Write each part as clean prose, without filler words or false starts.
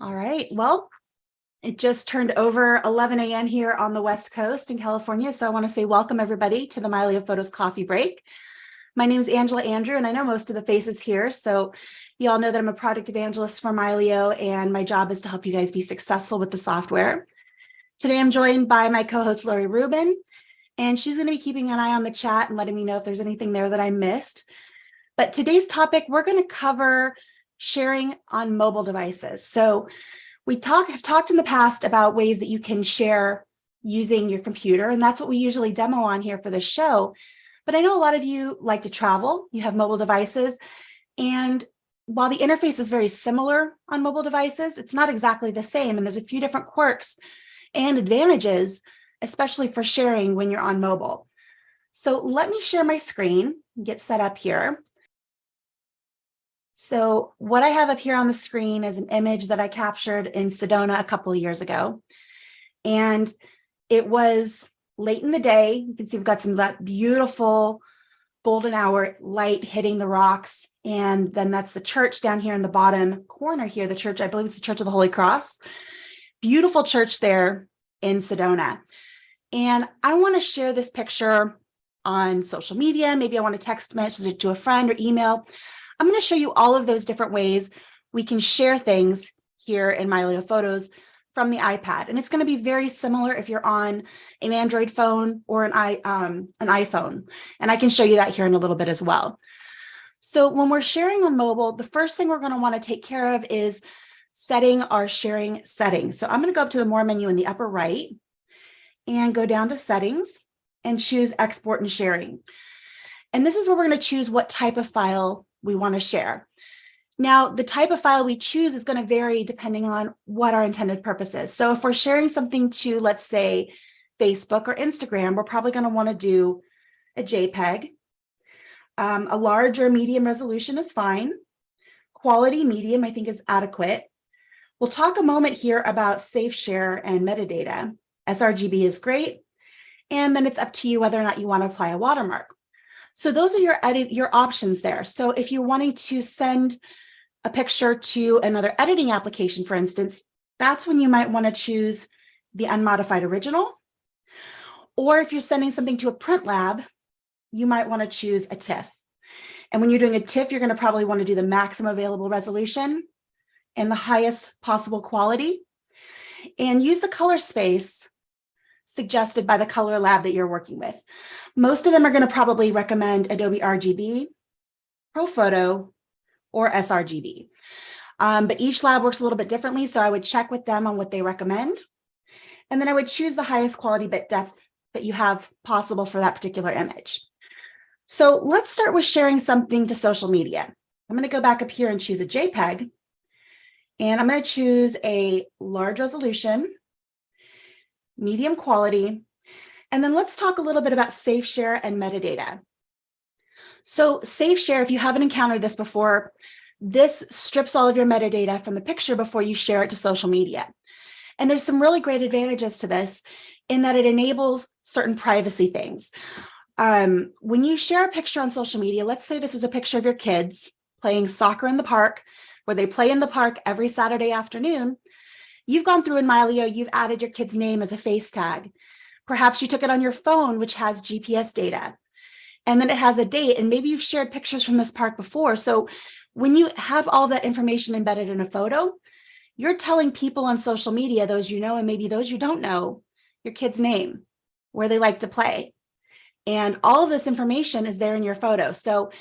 All right. Well, it just turned over 11 a.m. here on the West Coast in California. So I want to say welcome everybody to the Mylio Photos Coffee Break. My name is Angela Andrieux, and I know most of the faces here. So you all know that I'm a product evangelist for Mylio, and my job is to help you guys be successful with the software. Today, I'm joined by my co-host, Lori Rubin, and she's going to be keeping an eye on the chat and letting me know if there's anything there that I missed. But today's topic, we're going to cover sharing on mobile devices. So we have talked in the past about ways that you can share using your computer, and that's what we usually demo on here for this show. But I know a lot of you like to travel, you have mobile devices, and while the interface is very similar on mobile devices, it's not exactly the same, and there's a few different quirks and advantages, especially for sharing when you're on mobile. So let me share my screen and get set up here. So what I have up here on the screen is an image that I captured in Sedona a couple of years ago. And it was late in the day. You can see we've got some of that beautiful golden hour light hitting the rocks. And then that's the church down here in the bottom corner here, the church, I believe it's the Church of the Holy Cross. Beautiful church there in Sedona. And I want to share this picture on social media. Maybe I want to text message it to a friend or email. I'm going to show you all of those different ways we can share things here in Mylio Photos from the iPad. And it's going to be very similar if you're on an Android phone or an iPhone. And I can show you that here in a little bit as well. So when we're sharing on mobile, the first thing we're going to want to take care of is setting our sharing settings. So I'm going to go up to the More menu in the upper right and go down to Settings and choose Export and Sharing. And this is where we're going to choose what type of file we want to share. Now, the type of file we choose is going to vary depending on what our intended purpose is. So if we're sharing something to, let's say, Facebook or Instagram, we're probably going to want to do a JPEG. A large or medium resolution is fine. Quality medium, I think, is adequate. We'll talk a moment here about safe share and metadata. sRGB is great. And then it's up to you whether or not you want to apply a watermark. So those are your options there. So if you're wanting to send a picture to another editing application, for instance, that's when you might want to choose the unmodified original. Or if you're sending something to a print lab, you might want to choose a TIFF. And when you're doing a TIFF, you're going to probably want to do the maximum available resolution and the highest possible quality. And use the color space suggested by the color lab that you're working with. Most of them are going to probably recommend Adobe RGB, ProPhoto, or sRGB. But each lab works a little bit differently, so I would check with them on what they recommend. And then I would choose the highest quality bit depth that you have possible for that particular image. So let's start with sharing something to social media. I'm going to go back up here and choose a JPEG. And I'm going to choose a large resolution, medium quality, and then let's talk a little bit about safe share and metadata. So safe share, if you haven't encountered this before, this strips all of your metadata from the picture before you share it to social media. And there's some really great advantages to this in that it enables certain privacy things. When you share a picture on social media, let's say this is a picture of your kids playing soccer in the park, where they play in the park every Saturday afternoon. You've gone through in Mylio, you've added your kid's name as a face tag. Perhaps you took it on your phone, which has GPS data. And then it has a date, and maybe you've shared pictures from this park before. So when you have all that information embedded in a photo, you're telling people on social media, those you know and maybe those you don't know, your kid's name, where they like to play. And all of this information is there in your photo. So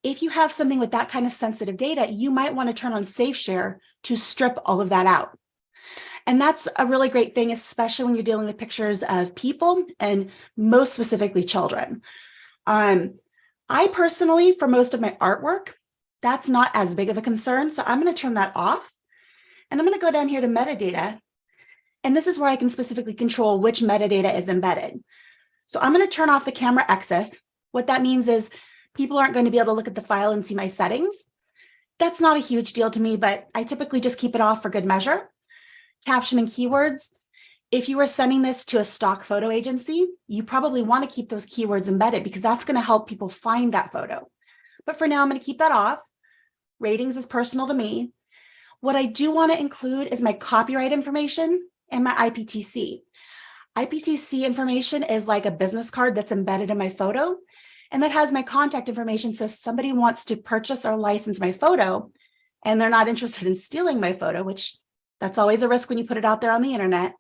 if you have something with that kind of sensitive data, you might want to turn on Safe Share to strip all of that out. And that's a really great thing, especially when you're dealing with pictures of people and most specifically children. I personally, for most of my artwork, that's not as big of a concern. So I'm going to turn that off. And I'm going to go down here to metadata. And this is where I can specifically control which metadata is embedded. So I'm going to turn off the camera EXIF. What that means is people aren't going to be able to look at the file and see my settings. That's not a huge deal to me, but I typically just keep it off for good measure. Caption and keywords. If you were sending this to a stock photo agency, you probably want to keep those keywords embedded because that's going to help people find that photo. But for now, I'm going to keep that off. Ratings is personal to me. What I do want to include is my copyright information and my IPTC. IPTC information is like a business card that's embedded in my photo, and that has my contact information. So if somebody wants to purchase or license my photo and they're not interested in stealing my photo, which that's always a risk when you put it out there on the internet,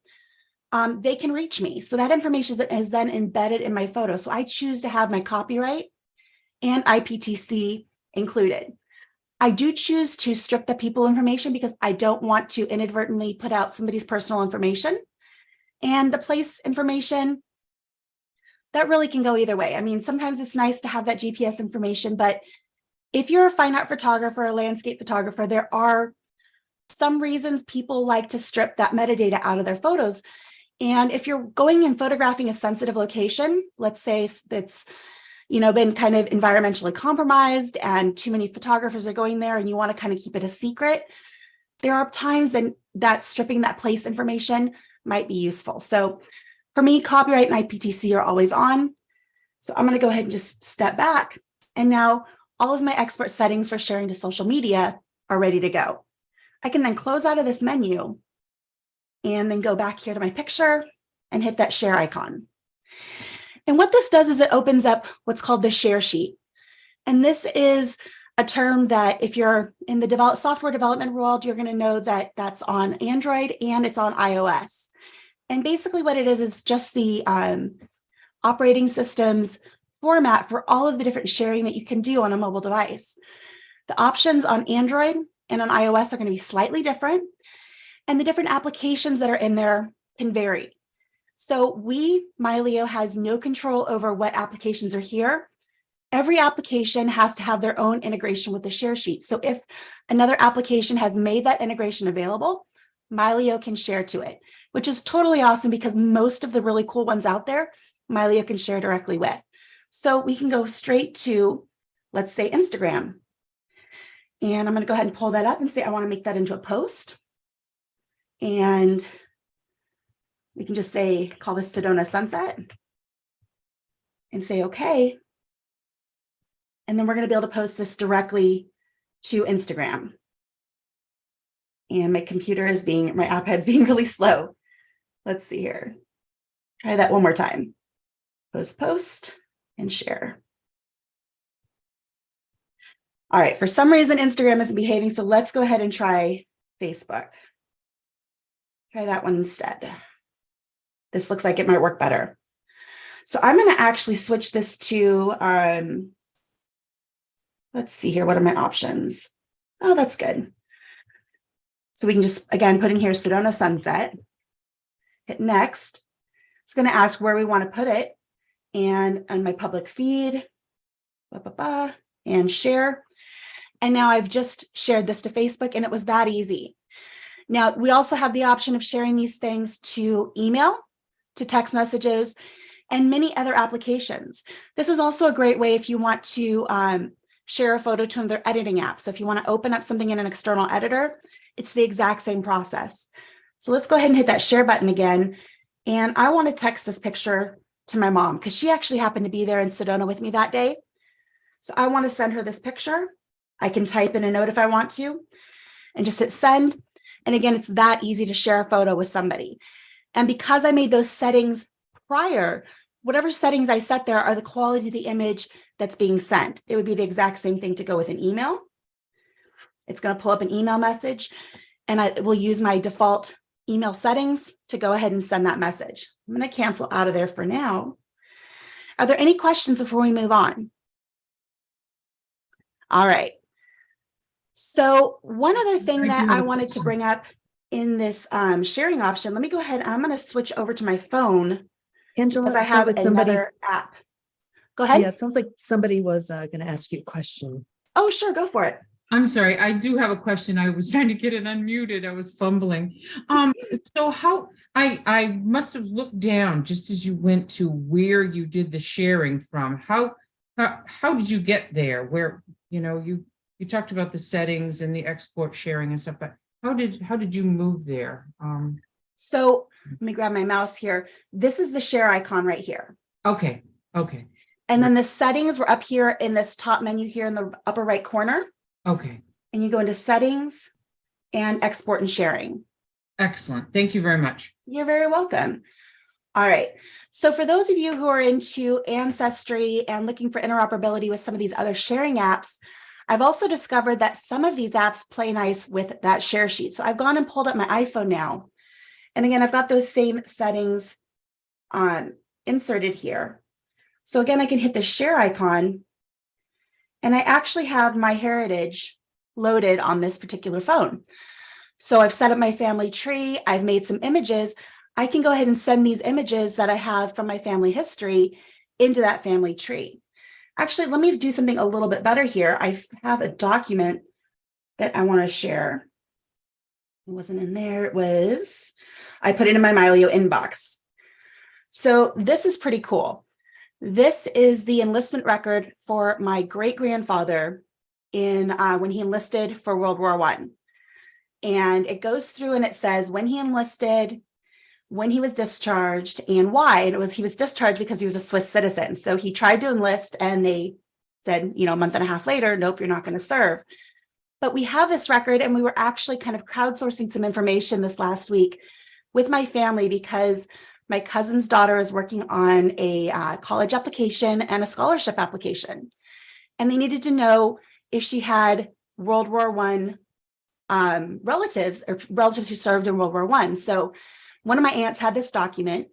they can reach me. So that information is then embedded in my photo. So I choose to have my copyright and IPTC included. I do choose to strip the people information because I don't want to inadvertently put out somebody's personal information. And the place information, that really can go either way. I mean, sometimes it's nice to have that GPS information, but if you're a fine art photographer, a landscape photographer, there are some reasons people like to strip that metadata out of their photos. And if you're going and photographing a sensitive location, let's say that's been kind of environmentally compromised and too many photographers are going there and you want to kind of keep it a secret, there are times that stripping that place information might be useful. So for me, copyright and IPTC are always on. So I'm going to go ahead and just step back. And now all of my export settings for sharing to social media are ready to go. I can then close out of this menu and then go back here to my picture and hit that share icon. And what this does is it opens up what's called the share sheet. And this is a term that if you're in the software development world, you're going to know that that's on Android and it's on iOS. And basically what it is just the operating system's format for all of the different sharing that you can do on a mobile device. The options on Android and on iOS are going to be slightly different, and the different applications that are in there can vary. So Mylio has no control over what applications are here. Every application has to have their own integration with the share sheet. So if another application has made that integration available, Mylio can share to it, which is totally awesome because most of the really cool ones out there, Mylio can share directly with. So we can go straight to, let's say, Instagram. And I'm going to go ahead and pull that up and say, I want to make that into a post. And we can just say, call this Sedona Sunset and say, okay. And then we're going to be able to post this directly to Instagram. And my iPad's being really slow. Let's see here. Try that one more time. Post, and share. All right, for some reason, Instagram isn't behaving, so let's go ahead and try Facebook. Try that one instead. This looks like it might work better. So I'm going to actually switch this to, let's see here. What are my options? Oh, that's good. So we can just, again, put in here Sedona Sunset, hit next. It's going to ask where we want to put it. And on my public feed, and share. And now I've just shared this to Facebook, and it was that easy. Now, we also have the option of sharing these things to email, to text messages, and many other applications. This is also a great way if you want to share a photo to another editing app. So if you want to open up something in an external editor, it's the exact same process. So let's go ahead and hit that share button again. And I want to text this picture to my mom because she actually happened to be there in Sedona with me that day. So I want to send her this picture. I can type in a note if I want to and just hit send. And again, it's that easy to share a photo with somebody. And because I made those settings prior, whatever settings I set there are the quality of the image that's being sent. It would be the exact same thing to go with an email. It's going to pull up an email message, and I will use my default email settings to go ahead and send that message. I'm going to cancel out of there for now. Are there any questions before we move on? All right. So one other thing that I wanted to bring up in this sharing option, let me go ahead and I'm going to switch over to my phone. Angela, because I have like another app. Go ahead. Yeah, it sounds like somebody was going to ask you a question. Oh, sure. Go for it. I'm sorry. I do have a question. I was trying to get it unmuted. I was fumbling. So how I must have looked down just as you went to where you did the sharing from. How did you get there? Where, you talked about the settings and the export sharing and stuff, but how did you move there? So let me grab my mouse here. This is the share icon right here. Okay. And then the settings were up here in this top menu here in the upper right corner. Okay. And you go into settings and export and sharing. Excellent. Thank you very much. You're very welcome. All right. So for those of you who are into Ancestry and looking for interoperability with some of these other sharing apps, I've also discovered that some of these apps play nice with that share sheet. So I've gone and pulled up my iPhone now. And again, I've got those same settings inserted here. So again, I can hit the share icon, and I actually have my heritage loaded on this particular phone. So I've set up my family tree. I've made some images. I can go ahead and send these images that I have from my family history into that family tree. Actually, let me do something a little bit better here. I have a document that I want to share. It wasn't in there. It was, I put it in my Mylio Inbox. So this is pretty cool. This is the enlistment record for my great-grandfather in when he enlisted for World War I. And it goes through and it says when he enlisted, when he was discharged, and why. And he was discharged because he was a Swiss citizen. So he tried to enlist and they said, a month and a half later, nope, you're not going to serve. But we have this record, and we were actually kind of crowdsourcing some information this last week with my family because my cousin's daughter is working on a college application and a scholarship application. And they needed to know if she had World War I relatives or relatives who served in World War I. So one of my aunts had this document.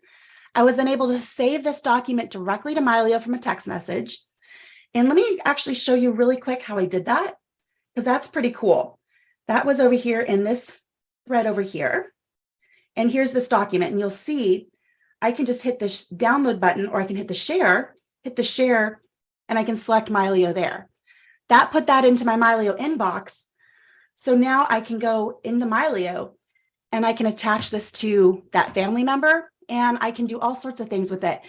I was then able to save this document directly to Mylio from a text message. And let me actually show you really quick how I did that, because that's pretty cool. That was over here in this thread over here. And here's this document, and you'll see I can just hit the download button, or I can hit the share, and I can select Mylio there. That put that into my Mylio inbox. So now I can go into Mylio and I can attach this to that family member, and I can do all sorts of things with it.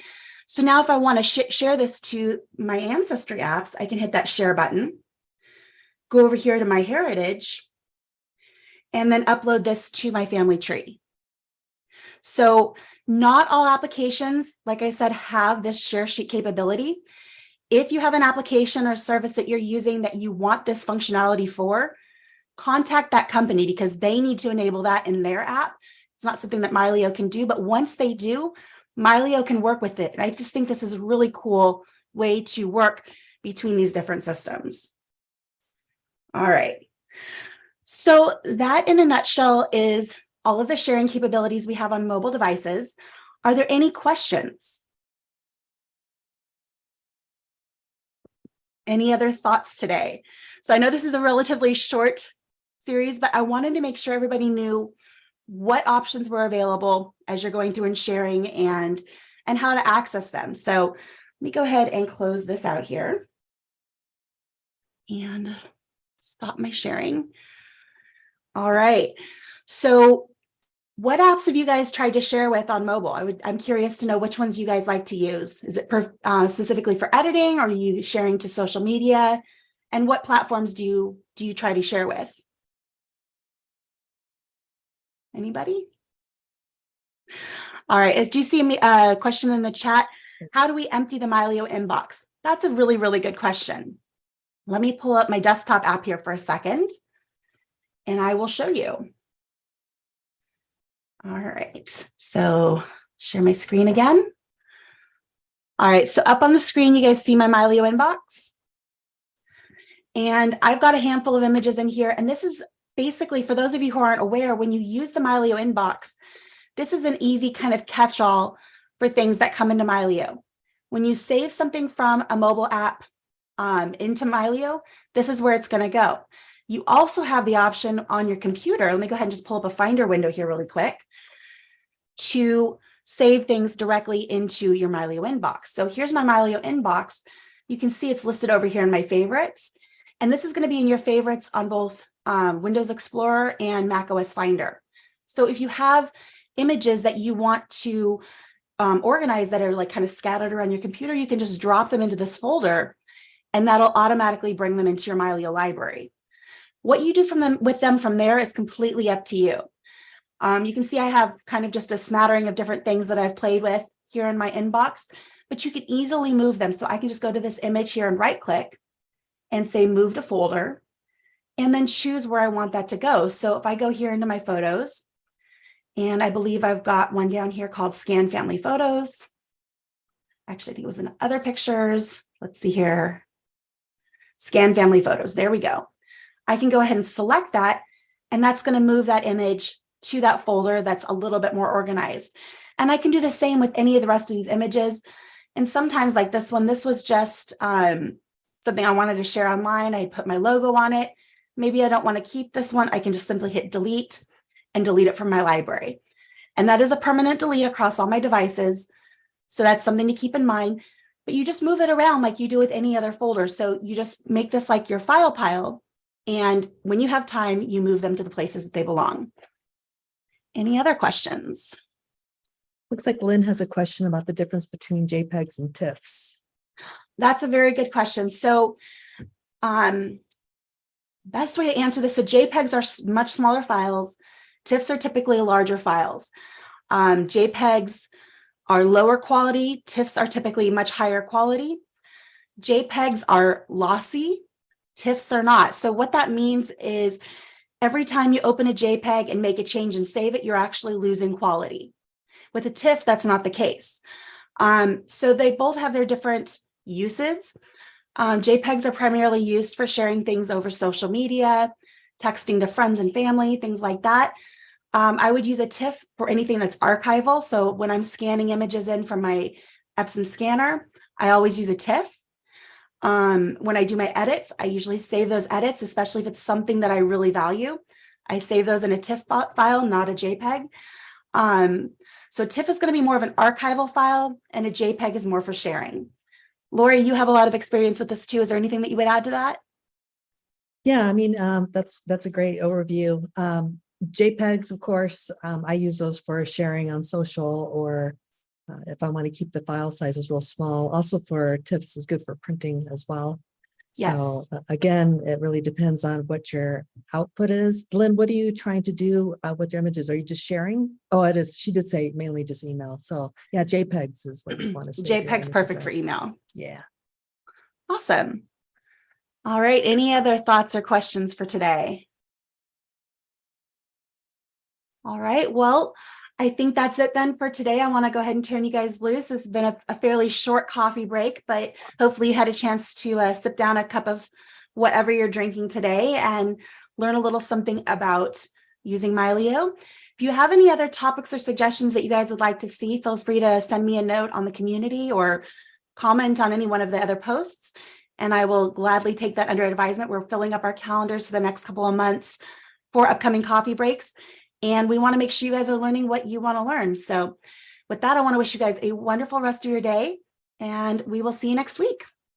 So now if I want to share this to my Ancestry apps, I can hit that share button, go over here to my heritage, and then upload this to my family tree. So not all applications, like I said, have this share sheet capability. If you have an application or service that you're using that you want this functionality for, contact that company because they need to enable that in their app. It's not something that Mylio can do, but once they do, Mylio can work with it. And I just think this is a really cool way to work between these different systems. All right. So that in a nutshell is all of the sharing capabilities we have on mobile devices. Are there any questions? Any other thoughts today? So I know this is a relatively short series, but I wanted to make sure everybody knew what options were available as you're going through and sharing and how to access them. So let me go ahead and close this out here and stop my sharing. All right. So what apps have you guys tried to share with on mobile? I'm curious to know which ones you guys like to use. Is it specifically for editing, or are you sharing to social media? And what platforms do you try to share with? Anybody? All right. Do you see a question in the chat? How do we empty the Mylio inbox? That's a really, really good question. Let me pull up my desktop app here for a second, and I will show you. All right, so share my screen again. All right, so up on the screen, you guys see my Mylio inbox. And I've got a handful of images in here. And this is basically, for those of you who aren't aware, when you use the Mylio inbox, this is an easy kind of catch-all for things that come into Mylio. When you save something from a mobile app into Mylio, this is where it's going to go. You also have the option on your computer. Let me go ahead and just pull up a Finder window here really quick to save things directly into your Mylio inbox. So here's my Mylio inbox. You can see it's listed over here in my favorites. And this is going to be in your favorites on both Windows Explorer and macOS Finder. So if you have images that you want to organize that are like kind of scattered around your computer, you can just drop them into this folder, and that'll automatically bring them into your Mylio library. What you do with them from there is completely up to you. You can see I have kind of just a smattering of different things that I've played with here in my inbox, but you can easily move them. So I can just go to this image here and right click and say move to folder. and then choose where I want that to go. So if I go here into my photos, and I believe I've got one down here called Scan Family Photos. Actually, I think it was in other pictures. Let's see here. Scan Family Photos. There we go. I can go ahead and select that, and that's going to move that image to that folder that's a little bit more organized. And I can do the same with any of the rest of these images. And sometimes like this one, this was just something I wanted to share online. I put my logo on it. Maybe I don't want to keep this one. I can just simply hit delete and delete it from my library. And that is a permanent delete across all my devices. So that's something to keep in mind, but you just move it around like you do with any other folder. So you just make this like your file pile. And when you have time, you move them to the places that they belong. Any other questions? Looks like Lynn has a question about the difference between JPEGs and TIFFs. That's a very good question. So best way to answer this. So JPEGs are much smaller files. TIFFs are typically larger files. JPEGs are lower quality. TIFFs are typically much higher quality. JPEGs are lossy. TIFFs are not. So what that means is every time you open a JPEG and make a change and save it, you're actually losing quality. With a TIFF, that's not the case. So they both have their different uses. JPEGs are primarily used for sharing things over social media, texting to friends and family, things like that. I would use a TIFF for anything that's archival. So when I'm scanning images in from my Epson scanner, I always use a TIFF. When I do my edits, I usually save those edits, especially if it's something that I really value. I save those in a TIFF file, not a JPEG. So TIFF is going to be more of an archival file, and a JPEG is more for sharing. Lori, you have a lot of experience with this too. Is there anything that you would add to that? Yeah, I mean, that's a great overview. JPEGs, of course, I use those for sharing on social, or if I want to keep the file sizes real small. Also for TIFFs is good for printing as well. Yes. So again, it really depends on what your output is. Lynn, what are you trying to do with your images? Are you just sharing? Oh, it is. She did say mainly just email. So yeah, JPEGs is what you want to say. JPEG's perfect for email. Yeah. Awesome. All right. Any other thoughts or questions for today? All right. Well, I think that's it then for today. I want to go ahead and turn you guys loose. This has been a fairly short coffee break, but hopefully you had a chance to sip down a cup of whatever you're drinking today and learn a little something about using Mylio. If you have any other topics or suggestions that you guys would like to see, feel free to send me a note on the community or comment on any one of the other posts, and I will gladly take that under advisement. We're filling up our calendars for the next couple of months for upcoming coffee breaks. And we want to make sure you guys are learning what you want to learn. So with that, I want to wish you guys a wonderful rest of your day, and we will see you next week.